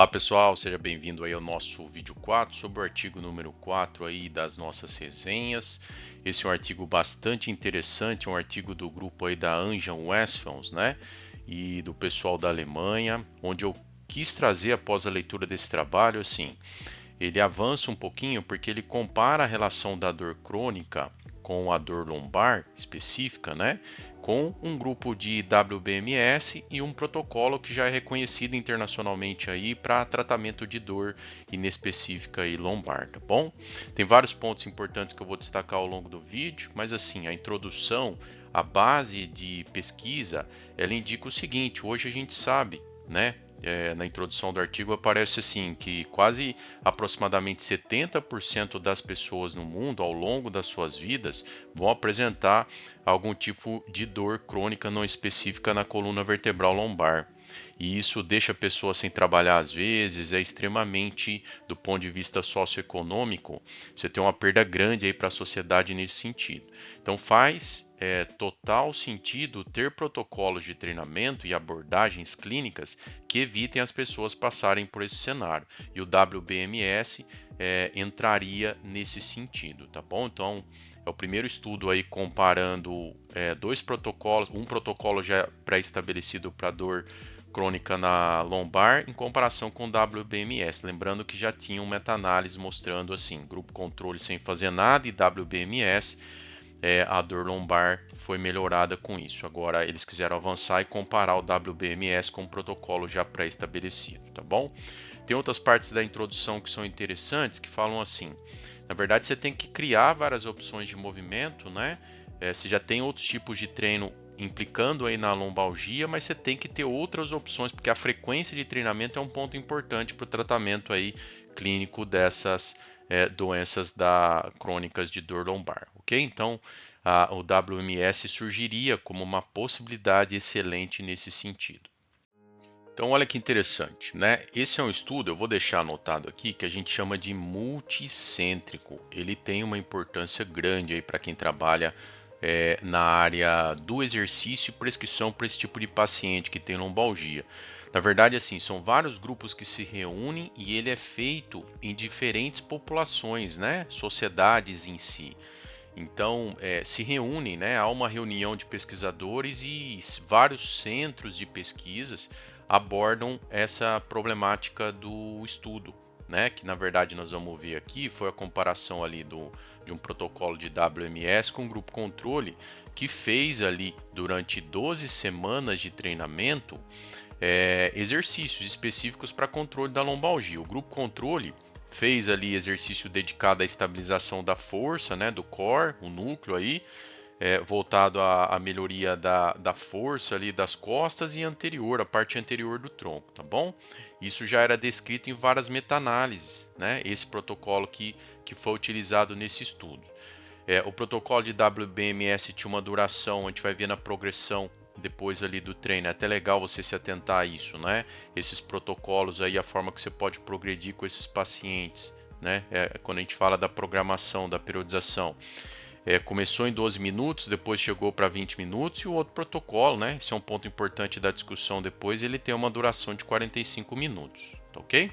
Olá pessoal, seja bem-vindo aí ao nosso vídeo 4 sobre o artigo número 4 aí das nossas resenhas. Esse é um artigo bastante interessante, um artigo do grupo aí da Angel Westphals, né? E do pessoal da Alemanha, onde eu quis trazer após a leitura desse trabalho, assim, ele avança um pouquinho porque ele compara a relação da dor crônica com a dor lombar específica, né, com um grupo de WBMS e um protocolo que já é reconhecido internacionalmente aí para tratamento de dor inespecífica e lombar, tá bom? Tem vários pontos importantes que eu vou destacar ao longo do vídeo, mas assim, a introdução, a base de pesquisa, ela indica o seguinte: hoje a gente sabe, né, na introdução do artigo aparece assim que quase aproximadamente 70% das pessoas no mundo ao longo das suas vidas vão apresentar algum tipo de dor crônica não específica na coluna vertebral lombar. E isso deixa a pessoa sem trabalhar às vezes, é extremamente, do ponto de vista socioeconômico, você tem uma perda grande aí para a sociedade nesse sentido. Então faz total sentido ter protocolos de treinamento e abordagens clínicas que evitem as pessoas passarem por esse cenário. E o WBMS entraria nesse sentido, tá bom? Então é o primeiro estudo aí comparando dois protocolos, um protocolo já pré-estabelecido para dor crônica na lombar em comparação com o WBMS. Lembrando que já tinha uma meta-análise mostrando assim, grupo controle sem fazer nada e WBMS, a dor lombar foi melhorada com isso. Agora eles quiseram avançar e comparar o WBMS com o protocolo já pré-estabelecido, tá bom? Tem outras partes da introdução que são interessantes, que falam assim: na verdade você tem que criar várias opções de movimento, né? Você já tem outros tipos de treino implicando aí na lombalgia, mas você tem que ter outras opções, porque a frequência de treinamento é um ponto importante para o tratamento aí clínico dessas doenças crônicas de dor lombar, ok? Então o WMS surgiria como uma possibilidade excelente nesse sentido. Então, olha que interessante, né? Esse é um estudo, eu vou deixar anotado aqui, que a gente chama de multicêntrico. Ele tem uma importância grande aí para quem trabalha na área do exercício e prescrição para esse tipo de paciente que tem lombalgia. Na verdade, assim, são vários grupos que se reúnem e ele é feito em diferentes populações, né? Sociedades em si. Então, se reúnem, né? Há uma reunião de pesquisadores e vários centros de pesquisas abordam essa problemática do estudo, né? Que na verdade nós vamos ver aqui foi a comparação ali de um protocolo de WMS com um grupo controle que fez ali durante 12 semanas de treinamento exercícios específicos para controle da lombalgia. O grupo controle fez ali exercício dedicado à estabilização da força, né, do core, o núcleo aí, voltado à melhoria da força ali das costas e anterior, a parte anterior do tronco, tá bom? Isso já era descrito em várias meta-análises, né? Esse protocolo que foi utilizado nesse estudo. O protocolo de WBMS tinha uma duração, a gente vai ver na progressão depois ali do treino. É até legal você se atentar a isso, né? Esses protocolos aí, a forma que você pode progredir com esses pacientes, né? Quando a gente fala da programação, da periodização. Começou em 12 minutos, depois chegou para 20 minutos, e o outro protocolo, né? Esse é um ponto importante da discussão depois, ele tem uma duração de 45 minutos, tá ok?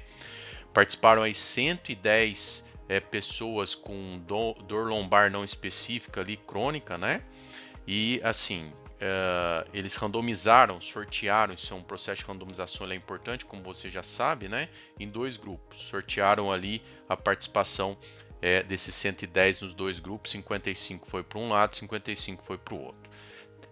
Participaram aí 110 pessoas com dor lombar não específica ali, crônica, né? E assim, eles randomizaram, sortearam, isso é um processo de randomização, ele é importante, como você já sabe, né? Em dois grupos, sortearam ali a participação desses 110 nos dois grupos, 55 foi para um lado, 55 foi para o outro.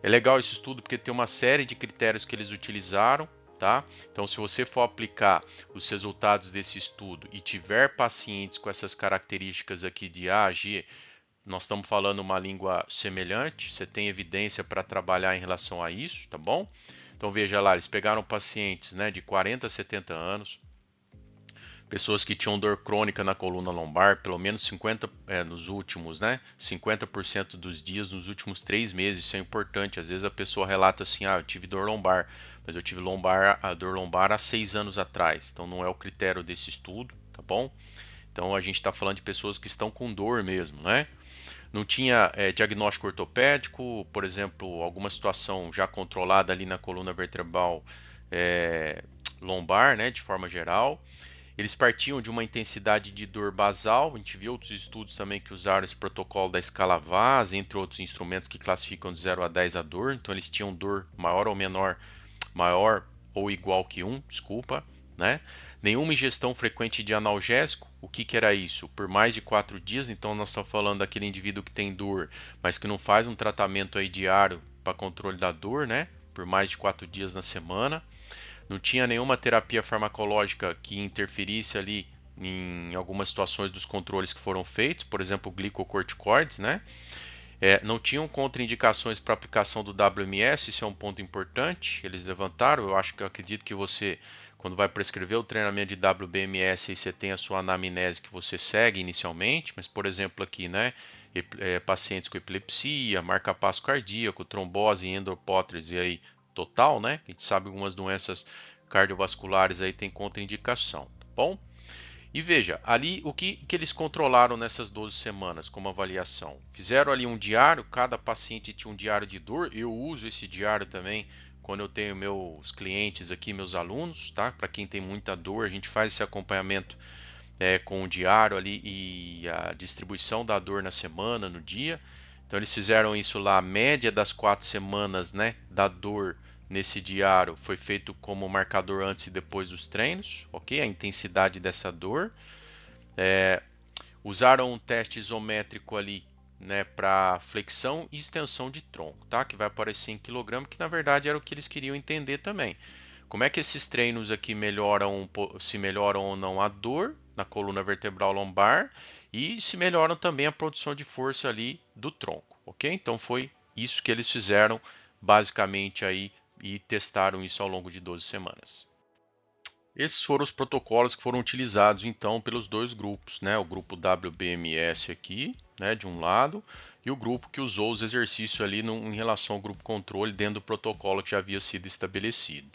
É legal esse estudo porque tem uma série de critérios que eles utilizaram, tá? Então, se você for aplicar os resultados desse estudo e tiver pacientes com essas características aqui de A, G, nós estamos falando uma língua semelhante, você tem evidência para trabalhar em relação a isso, tá bom? Então, veja lá, eles pegaram pacientes, né, de 40 a 70 anos, pessoas que tinham dor crônica na coluna lombar, pelo menos 50 nos últimos, né? 50% dos dias nos últimos 3 meses, isso é importante. Às vezes a pessoa relata assim, eu tive dor lombar, mas eu tive a dor lombar há 6 anos atrás. Então não é o critério desse estudo, tá bom? Então a gente está falando de pessoas que estão com dor mesmo, né? Não tinha diagnóstico ortopédico, por exemplo, alguma situação já controlada ali na coluna vertebral lombar, né, de forma geral. Eles partiam de uma intensidade de dor basal. A gente viu outros estudos também que usaram esse protocolo da escala VAS, entre outros instrumentos que classificam de 0 a 10 a dor. Então eles tinham dor maior ou menor, maior ou igual que 1, desculpa, né? Nenhuma ingestão frequente de analgésico. O que era isso? Por mais de 4 dias. Então nós estamos falando daquele indivíduo que tem dor, mas que não faz um tratamento aí diário para controle da dor, né? Por mais de 4 dias na semana. Não tinha nenhuma terapia farmacológica que interferisse ali em algumas situações dos controles que foram feitos, por exemplo, glicocorticoides, né? Não tinham contraindicações para aplicação do WMS, isso é um ponto importante. Eles levantaram, eu acredito que você, quando vai prescrever o treinamento de WBMS, aí você tem a sua anamnese que você segue inicialmente, mas por exemplo aqui, né, pacientes com epilepsia, marca-passo cardíaco, trombose e endopótrese aí total, né? A gente sabe algumas doenças cardiovasculares aí tem contraindicação, tá bom? E veja, ali o que eles controlaram nessas 12 semanas como avaliação? Fizeram ali um diário, cada paciente tinha um diário de dor. Eu uso esse diário também quando eu tenho meus clientes aqui, meus alunos, tá? Para quem tem muita dor, a gente faz esse acompanhamento com o diário ali e a distribuição da dor na semana, no dia. Então eles fizeram isso lá, a média das 4 semanas, né, da dor nesse diário foi feito como marcador antes e depois dos treinos, ok? A intensidade dessa dor. Usaram um teste isométrico ali, né, para flexão e extensão de tronco, tá? Que vai aparecer em quilograma, que na verdade era o que eles queriam entender também. Como é que esses treinos aqui melhoram, se melhoram ou não a dor na coluna vertebral lombar e se melhoram também a produção de força ali do tronco, ok? Então foi isso que eles fizeram basicamente aí e testaram isso ao longo de 12 semanas. Esses foram os protocolos que foram utilizados então pelos dois grupos, né? O grupo WBMS aqui, né, de um lado, e o grupo que usou os exercícios ali em relação ao grupo controle dentro do protocolo que já havia sido estabelecido.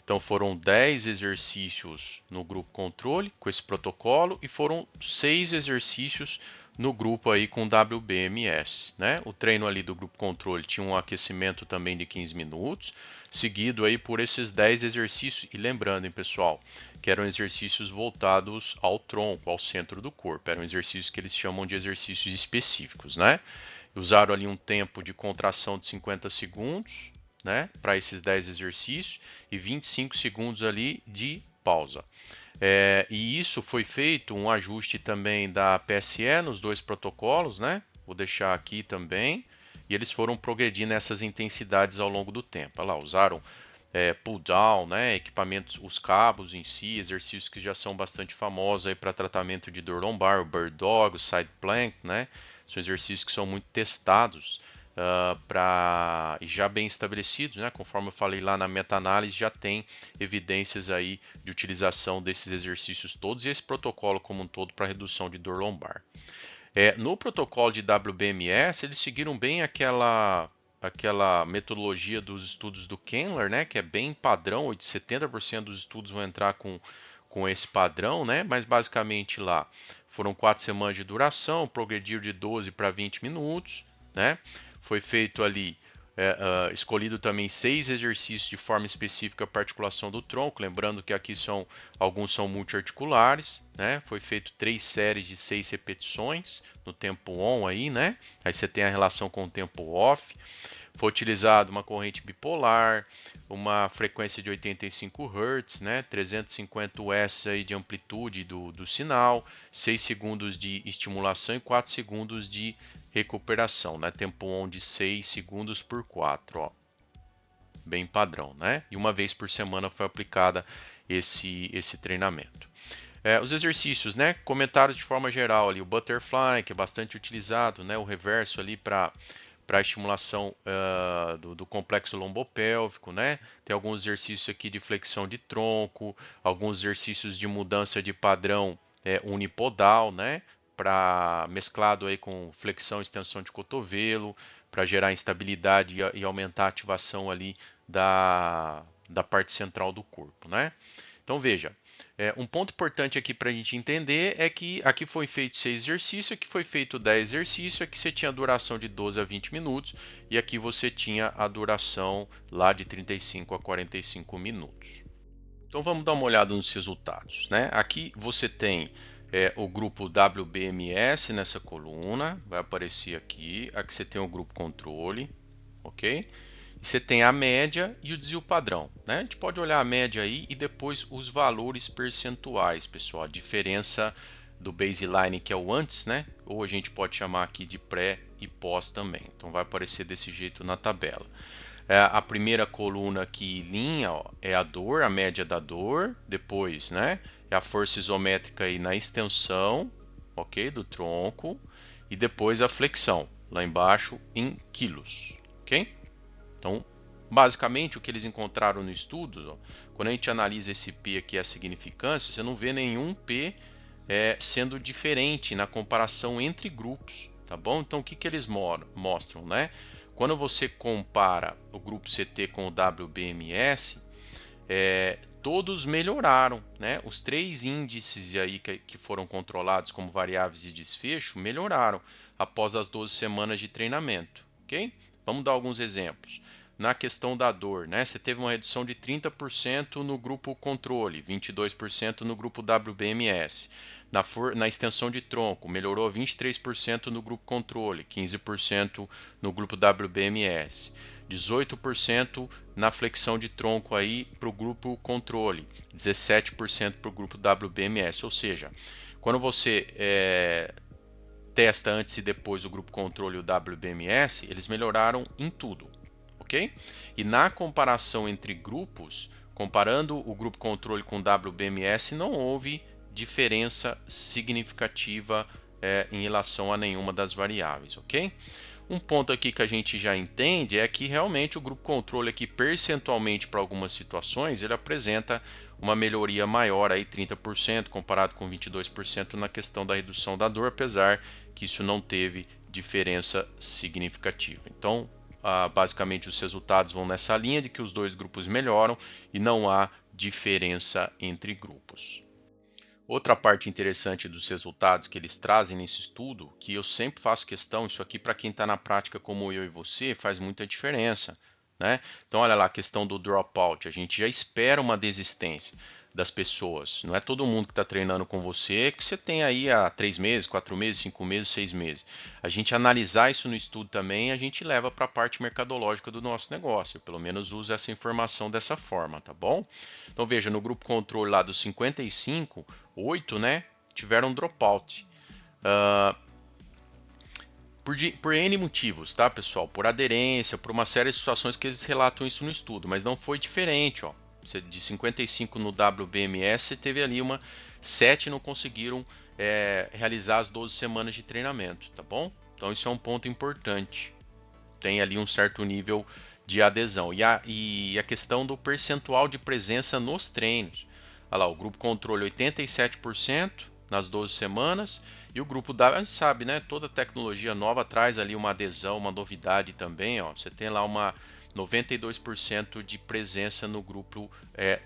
Então foram 10 exercícios no grupo controle com esse protocolo e foram 6 exercícios no grupo aí com WBMS, né? O treino ali do grupo controle tinha um aquecimento também de 15 minutos, seguido aí por esses 10 exercícios. E lembrando, hein, pessoal, que eram exercícios voltados ao tronco, ao centro do corpo. Eram exercícios que eles chamam de exercícios específicos, né? Usaram ali um tempo de contração de 50 segundos, né, para esses 10 exercícios e 25 segundos ali de pausa. E isso foi feito um ajuste também da PSE nos dois protocolos, né? Vou deixar aqui também. E eles foram progredindo essas intensidades ao longo do tempo. Olha lá, usaram pull down, né? Equipamentos, os cabos em si, exercícios que já são bastante famosos para tratamento de dor lombar, o bird dog, o side plank, né? São exercícios que são muito testados e já bem estabelecidos, né? Conforme eu falei lá na meta-análise, já tem evidências aí de utilização desses exercícios todos e esse protocolo como um todo para redução de dor lombar. No protocolo de WBMS, eles seguiram bem aquela metodologia dos estudos do Kendler, né? Que é bem padrão, 70% dos estudos vão entrar com esse padrão, né? Mas basicamente lá foram 4 semanas de duração, progrediu de 12 para 20 minutos, né? Foi feito ali, escolhido também 6 exercícios de forma específica para articulação do tronco, lembrando que aqui alguns são multiarticulares, né? Foi feito 3 séries de 6 repetições no tempo on aí, né? Aí você tem a relação com o tempo off. Foi utilizado uma corrente bipolar, uma frequência de 85 Hz, né? 350 Hz aí de amplitude do sinal, 6 segundos de estimulação e 4 segundos de recuperação, né? Tempo on de 6 segundos por 4, ó. Bem padrão, né? E uma vez por semana foi aplicada esse treinamento. Os exercícios, né? Comentados de forma geral ali, o butterfly, que é bastante utilizado, né? O reverso ali para a estimulação do complexo lombopélvico, né? Tem alguns exercícios aqui de flexão de tronco, alguns exercícios de mudança de padrão unipodal, né? Para mesclado aí com flexão e extensão de cotovelo, para gerar instabilidade e aumentar a ativação ali da parte central do corpo, né? Então veja, um ponto importante aqui para a gente entender é que aqui foi feito 6 exercícios, aqui foi feito 10 exercícios, aqui você tinha a duração de 12 a 20 minutos e aqui você tinha a duração lá de 35 a 45 minutos. Então vamos dar uma olhada nos resultados, né? Aqui você tem o grupo WBMS nessa coluna, vai aparecer aqui. Aqui você tem o grupo controle, ok? E você tem a média e o desvio padrão, né? A gente pode olhar a média aí e depois os valores percentuais, pessoal. A diferença do baseline, que é o antes, né? Ou a gente pode chamar aqui de pré e pós também. Então vai aparecer desse jeito na tabela. A primeira coluna aqui, linha, ó, é a dor, a média da dor. Depois, né, é a força isométrica aí na extensão, ok, do tronco. E depois a flexão, lá embaixo, em quilos, ok? Então, basicamente, o que eles encontraram no estudo, ó, quando a gente analisa esse P aqui, a significância, você não vê nenhum P sendo diferente na comparação entre grupos, tá bom? Então, o que eles mostram, né? Quando você compara o grupo CT com o WBMS, todos melhoraram, né? Os 3 índices aí que foram controlados como variáveis de desfecho melhoraram após as 12 semanas de treinamento, ok? Vamos dar alguns exemplos. Na questão da dor, né? Você teve uma redução de 30% no grupo controle, 22% no grupo WBMS. Na extensão de tronco, melhorou 23% no grupo controle, 15% no grupo WBMS. 18% na flexão de tronco aí para o grupo controle, 17% para o grupo WBMS. Ou seja, quando você testa antes e depois o grupo controle e o WBMS, eles melhoraram em tudo, ok? E na comparação entre grupos, comparando o grupo controle com o WBMS, não houve diferença significativa em relação a nenhuma das variáveis, ok? Um ponto aqui que a gente já entende é que realmente o grupo controle aqui percentualmente para algumas situações ele apresenta uma melhoria maior aí 30% comparado com 22% na questão da redução da dor, apesar que isso não teve diferença significativa. Então, basicamente os resultados vão nessa linha de que os dois grupos melhoram e não há diferença entre grupos. Outra parte interessante dos resultados que eles trazem nesse estudo, que eu sempre faço questão, isso aqui para quem está na prática como eu e você, faz muita diferença, né? Então olha lá a questão do dropout, a gente já espera uma desistência das pessoas, não é todo mundo que está treinando com você que você tem aí há 3 meses, 4 meses, 5 meses, 6 meses. A gente analisar isso no estudo também, a gente leva para a parte mercadológica do nosso negócio, eu, pelo menos uso essa informação dessa forma, tá bom? Então veja, no grupo controle lá dos 55, 8, né, tiveram dropout. Por N motivos, tá, pessoal? Por aderência, por uma série de situações que eles relatam isso no estudo, mas não foi diferente, ó. De 55 no WBMS, teve ali 7 não conseguiram realizar as 12 semanas de treinamento, tá bom? Então isso é um ponto importante. Tem ali um certo nível de adesão. E a questão do percentual de presença nos treinos. Olha lá, o grupo controle 87% nas 12 semanas e o grupo W, a gente sabe, né? Toda tecnologia nova traz ali uma adesão, uma novidade também, ó. Você tem lá uma 92% de presença no grupo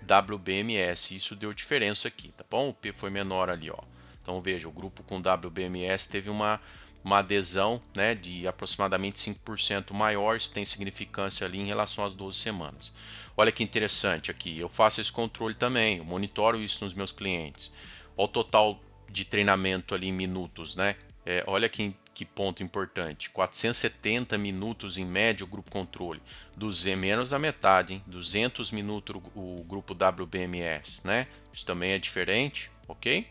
WBMS. Isso deu diferença aqui, tá bom? O P foi menor ali, ó. Então veja, o grupo com WBMS teve uma adesão, né, de aproximadamente 5% maior, isso tem significância ali em relação às 12 semanas. Olha que interessante aqui, eu faço esse controle também, eu monitoro isso nos meus clientes. Olha o total de treinamento ali em minutos, né? Olha que ponto importante, 470 minutos em média o grupo controle, menos da metade, hein? 200 minutos o grupo WBMS, né? Isso também é diferente, ok?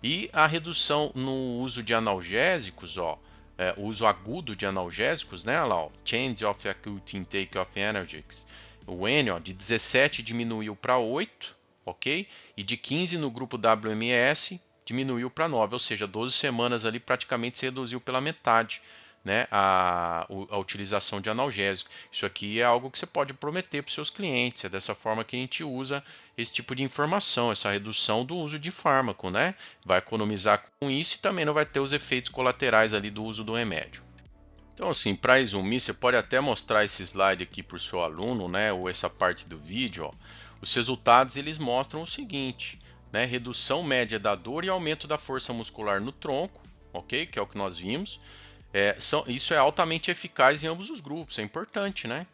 E a redução no uso de analgésicos, ó, o uso agudo de analgésicos, né? Olha lá, ó, change of acute intake of analgesics. O N, ó, de 17 diminuiu para 8, ok? E de 15 no grupo WMS diminuiu para 9, ou seja, 12 semanas ali praticamente se reduziu pela metade, né, a utilização de analgésico. Isso aqui é algo que você pode prometer para os seus clientes. É dessa forma que a gente usa esse tipo de informação, essa redução do uso de fármaco, né? Vai economizar com isso e também não vai ter os efeitos colaterais ali do uso do remédio. Então, assim, para resumir, você pode até mostrar esse slide aqui para o seu aluno, né, ou essa parte do vídeo. Ó. Os resultados eles mostram o seguinte, né, redução média da dor e aumento da força muscular no tronco, ok? Que é o que nós vimos. Isso é altamente eficaz em ambos os grupos, é importante, né?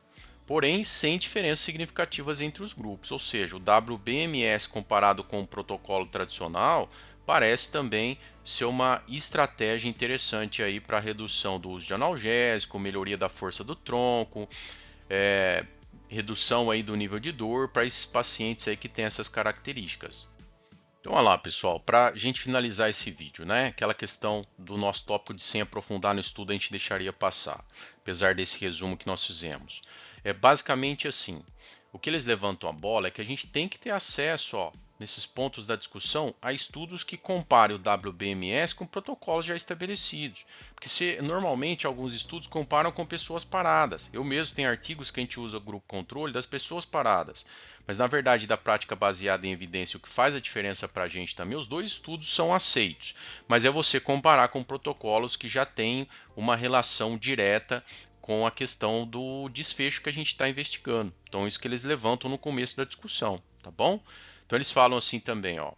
porém sem diferenças significativas entre os grupos, ou seja, o WBMS comparado com o protocolo tradicional parece também ser uma estratégia interessante aí para redução do uso de analgésico, melhoria da força do tronco, redução aí do nível de dor para esses pacientes aí que têm essas características. Então, olha lá, pessoal, para a gente finalizar esse vídeo, né? Aquela questão do nosso tópico de sem aprofundar no estudo a gente deixaria passar, apesar desse resumo que nós fizemos. É basicamente assim, o que eles levantam a bola é que a gente tem que ter acesso, ó, nesses pontos da discussão, a estudos que comparem o WBMS com protocolos já estabelecidos. Porque normalmente alguns estudos comparam com pessoas paradas. Eu mesmo tenho artigos que a gente usa grupo controle das pessoas paradas. Mas na verdade, da prática baseada em evidência, o que faz a diferença para a gente também, os dois estudos são aceitos. Mas é você comparar com protocolos que já têm uma relação direta com a questão do desfecho que a gente está investigando. Então, isso que eles levantam no começo da discussão, tá bom? Então, eles falam assim também, ó,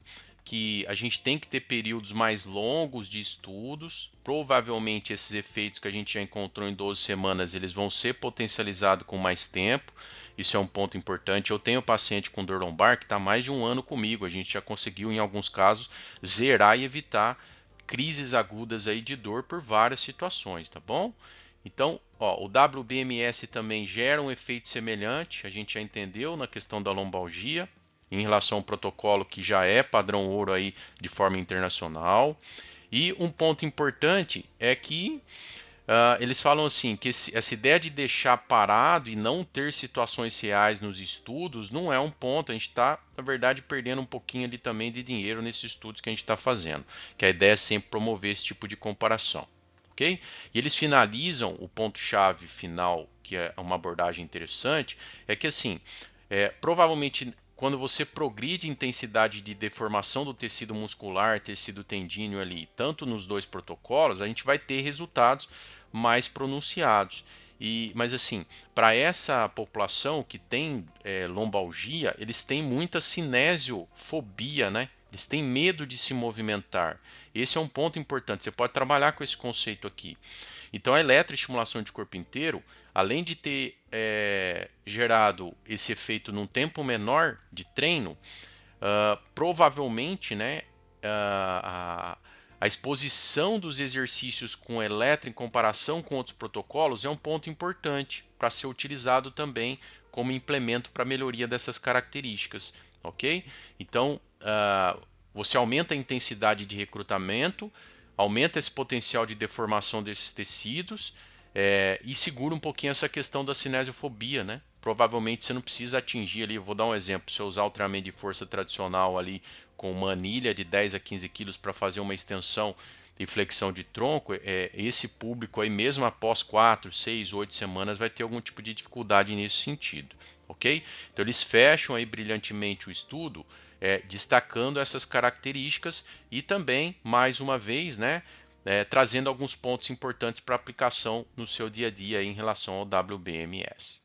que a gente tem que ter períodos mais longos de estudos. Provavelmente, esses efeitos que a gente já encontrou em 12 semanas, eles vão ser potencializados com mais tempo. Isso é um ponto importante. Eu tenho paciente com dor lombar que está mais de um ano comigo. A gente já conseguiu, em alguns casos, zerar e evitar crises agudas aí de dor por várias situações, tá bom? Então, ó, o WBMS também gera um efeito semelhante, a gente já entendeu na questão da lombalgia, em relação ao protocolo que já é padrão ouro aí de forma internacional. E um ponto importante é que eles falam assim, que essa ideia de deixar parado e não ter situações reais nos estudos não é um ponto, a gente está, na verdade, perdendo um pouquinho ali também de dinheiro nesses estudos que a gente está fazendo, que a ideia é sempre promover esse tipo de comparação. Okay? E eles finalizam o ponto-chave final, que é uma abordagem interessante, é que assim, provavelmente quando você progride intensidade de deformação do tecido muscular, tecido tendíneo ali, tanto nos dois protocolos, a gente vai ter resultados mais pronunciados. Mas assim, para essa população que tem lombalgia, eles têm muita cinesiofobia, né? Eles têm medo de se movimentar. Esse é um ponto importante. Você pode trabalhar com esse conceito aqui. Então, a eletroestimulação de corpo inteiro, além de ter gerado esse efeito num tempo menor de treino, provavelmente, né, a exposição dos exercícios com eletro em comparação com outros protocolos é um ponto importante para ser utilizado também como implemento para melhoria dessas características, ok? Então, você aumenta a intensidade de recrutamento, aumenta esse potencial de deformação desses tecidos e segura um pouquinho essa questão da cinesiofobia, né? Provavelmente você não precisa atingir ali, eu vou dar um exemplo, se eu usar o treinamento de força tradicional ali com uma anilha de 10 a 15 quilos para fazer uma extensão de flexão de tronco, esse público aí mesmo após 4, 6, 8 semanas vai ter algum tipo de dificuldade nesse sentido, ok? Então eles fecham aí brilhantemente o estudo, destacando essas características e também, mais uma vez, né, trazendo alguns pontos importantes para aplicação no seu dia a dia em relação ao WBMS.